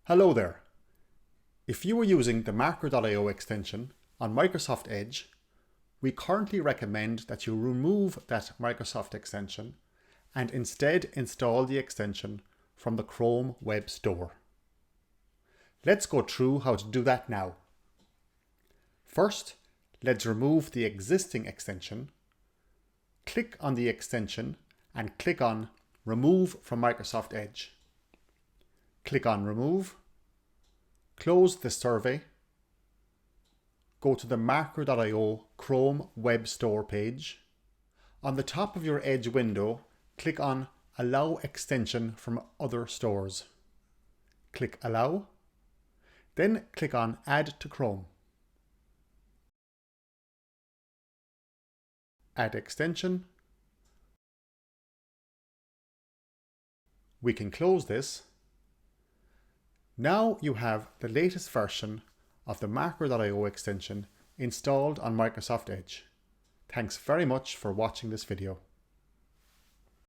Hello there. If you are using the Marker.io extension on Microsoft Edge, we currently recommend that you remove that Microsoft extension and instead install the extension from the Chrome Web Store. Let's go through how to do that now. First, let's remove the existing extension. Click on the extension and click on Remove from Microsoft Edge. Click on Remove, close the survey, go to the Marker.io Chrome Web Store page. On the top of your Edge window, click on Allow extension from other stores. Click Allow, then click on Add to Chrome. Add extension. We can close this. Now you have the latest version of the Marker.io extension installed on Microsoft Edge. Thanks very much for watching this video.